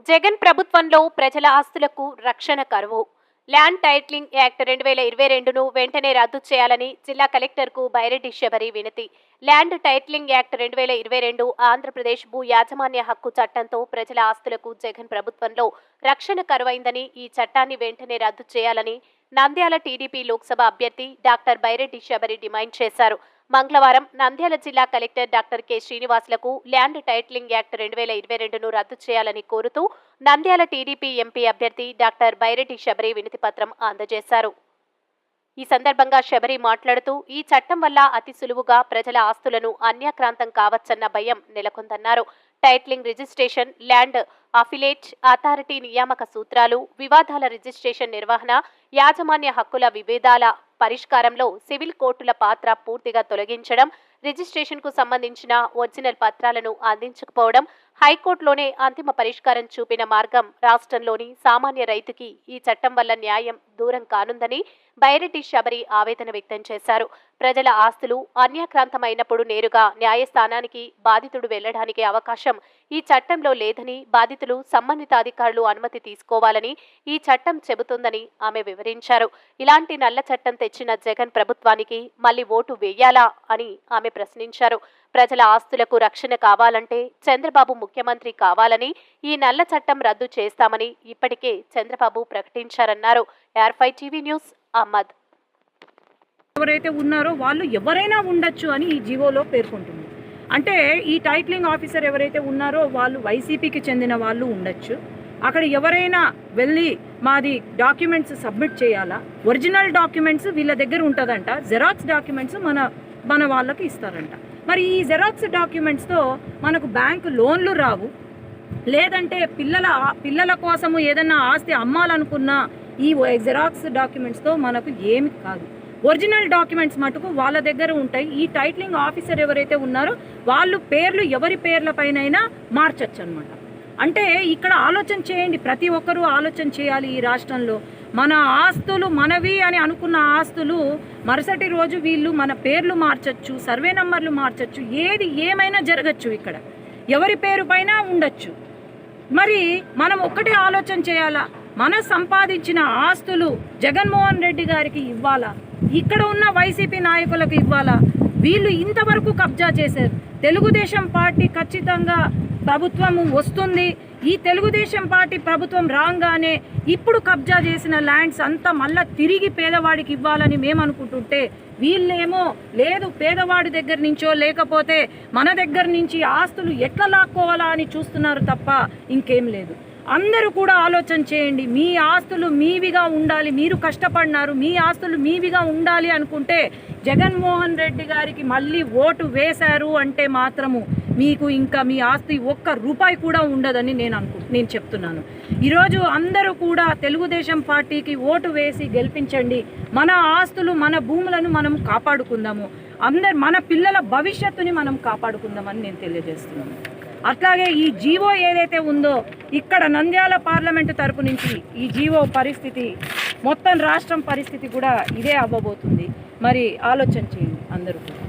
జగన్ ప్రభుత్వంలో ప్రజల ఆస్తులకు రక్షణ కరువు. ల్యాండ్ టైటిలింగ్ యాక్ట్ 2022ను వెంటనే రద్దు చేయాలని జిల్లా కలెక్టర్కు బైరెడ్డి శబరి వినతి. ల్యాండ్ టైటిలింగ్ యాక్ట్ 2022 ఆంధ్రప్రదేశ్ భూ యాజమాన్య హక్కు చట్టంతో ప్రజల ఆస్తులకు జగన్ ప్రభుత్వంలో రక్షణ కరువైందని, ఈ చట్టాన్ని వెంటనే రద్దు చేయాలని నంద్యాల టీడీపీ లోక్సభ అభ్యర్థి డాక్టర్ బైరెడ్డి శబరి డిమాండ్ చేశారు. మంగళవారం నంద్యాల జిల్లా కలెక్టర్ డాక్టర్ కె శ్రీనివాసులకు ల్యాండ్ టైటిలింగ్ యాక్ట్ 2022ను రద్దు చేయాలని కోరుతూ నంద్యాల టీడీపీ ఎంపీ అభ్యర్థి డాక్టర్ బైరెడ్డి శబరి వినతి పత్రం అందజేశారు. ఈ సందర్భంగా శబరి మాట్లాడుతూ, ఈ చట్టం వల్ల అతి సులువుగా ప్రజల ఆస్తులను అన్యాక్రాంతం కావచ్చన్న భయం నెలకొందన్నారు. Titling registration, land appellate authority నియామక సూత్రాలు, వివాదాల రిజిస్ట్రేషన్ నిర్వహణ, యాజమాన్య హక్కుల విభేదాల పరిష్కారంలో సివిల్ కోర్టుల పాత్ర పూర్తిగా తొలగించడం, రిజిస్ట్రేషన్కు సంబంధించిన ఒరిజినల్ పత్రాలను అందించకపోవడం, హైకోర్టులోనే అంతిమ పరిష్కారం చూపిన మార్గం రాష్ట్రంలోని సామాన్య రైతుకి ఈ చట్టం వల్ల న్యాయం దూరం కానుందని బైరెడ్డి శబరి ఆవేదన వ్యక్తం చేశారు. ప్రజల ఆస్తులు అన్యాక్రాంతమైనప్పుడు నేరుగా న్యాయస్థానానికి బాధితుడు వెళ్లడానికి అవకాశం ఈ చట్టంలో లేదని, బాధితులు సంబంధిత అధికారులు అనుమతి తీసుకోవాలని ఈ చట్టం చెబుతుందని ఆమె వివరించారు. ఇలాంటి నల్ల చట్టం తెచ్చిన జగన్ ప్రభుత్వానికి మళ్లీ ఓటు వేయాలా అని ఆమె ప్రశ్నించారు. ప్రజల ఆస్తులకు రక్షణ కావాలంటే చంద్రబాబు ముఖ్యమంత్రి కావాలని, ఈ నల్ల చట్టం రద్దు చేస్తామని ఇప్పటికే చంద్రబాబు ప్రకటించారన్నారు. AR5 TV news Ahmed. ఎవరైతే ఉన్నారో వాళ్ళు ఎవరైనా ఉండొచ్చు అని ఈ జీవోలో పేర్కొంటుంది. అంటే ఈ టైటిలింగ్ ఆఫీసర్ ఎవరైతే ఉన్నారో వాళ్ళు వైసీపీకి చెందిన వాళ్ళు ఉండొచ్చు. అక్కడ ఎవరైనా వెళ్ళి మాది డాక్యుమెంట్స్ సబ్మిట్ చేయాలా, ఒరిజినల్ డాక్యుమెంట్స్ వీళ్ళ దగ్గర ఉంటుందంట, జెరాక్స్ డాక్యుమెంట్స్ మన వాళ్ళకి ఇస్తారంట. మరి ఈ జెరాక్స్ డాక్యుమెంట్స్తో మనకు బ్యాంకు లోన్లు రావు, లేదంటే పిల్లల కోసము ఏదన్నా ఆస్తి అమ్మాలనుకున్నా ఈ జెరాక్స్ డాక్యుమెంట్స్తో మనకు ఏమి కాదు. ఒరిజినల్ డాక్యుమెంట్స్ మటుకు వాళ్ళ దగ్గర ఉంటాయి. ఈ టైటిలింగ్ ఆఫీసర్ ఎవరైతే ఉన్నారో వాళ్ళు పేర్లు ఎవరి పేర్లపైనైనా మార్చచ్చు అనమాట. అంటే ఇక్కడ ఆలోచన చేయండి, ప్రతి ఒక్కరూ ఆలోచన చేయాలి. ఈ రాష్ట్రంలో మన ఆస్తులు మనవి అని అనుకున్న ఆస్తులు మరుసటి రోజు వీళ్ళు మన పేర్లు మార్చచ్చు, సర్వే నంబర్లు మార్చచ్చు, ఏది ఏమైనా జరగచ్చు. ఇక్కడ ఎవరి పేరు పైన ఉండొచ్చు. మరి మనం ఒక్కటే ఆలోచన చేయాలా, మన సంపాదించిన ఆస్తులు జగన్మోహన్ రెడ్డి గారికి ఇవ్వాలా, ఇక్కడ ఉన్న వైసీపీ నాయకులకు ఇవ్వాలా? వీళ్ళు ఇంతవరకు కబ్జా చేశారు. తెలుగుదేశం పార్టీ ఖచ్చితంగా ప్రభుత్వం వస్తుంది, ఈ తెలుగుదేశం పార్టీ ప్రభుత్వం రాగానే ఇప్పుడు కబ్జా చేసిన ల్యాండ్స్ అంతా మళ్ళా తిరిగి పేదవాడికి ఇవ్వాలని మేము అనుకుంటుంటే, వీళ్ళేమో లేదు పేదవాడి దగ్గర నుంచో లేకపోతే మన దగ్గర నుంచి ఆస్తులు ఎట్లా లాక్కోవాలా అని చూస్తున్నారు తప్ప ఇంకేం లేదు. అందరూ కూడా ఆలోచన చేయండి. మీ ఆస్తులు మీవిగా ఉండాలి, మీరు కష్టపడినారు, మీ ఆస్తులు మీవిగా ఉండాలి అనుకుంటే జగన్మోహన్ రెడ్డి గారికి మళ్ళీ ఓటు వేశారు అంటే మాత్రము మీకు ఇంకా మీ ఆస్తి ఒక్క రూపాయి కూడా ఉండదని నేను చెప్తున్నాను. ఈరోజు అందరూ కూడా తెలుగుదేశం పార్టీకి ఓటు వేసి గెలిపించండి. మన ఆస్తులు మన భూములను మనం కాపాడుకుందాము, మన పిల్లల భవిష్యత్తుని మనం కాపాడుకుందామని నేను తెలియజేస్తున్నాను. అట్లాగే ఈ జీవో ఏదైతే ఉందో ఇక్కడ నంద్యాల పార్లమెంటు తరపు నుంచి ఈ జీవో పరిస్థితి మొత్తం రాష్ట్రం పరిస్థితి కూడా ఇదే అవ్వబోతుంది. మరి ఆలోచన చేయండి అందరూ కూడా.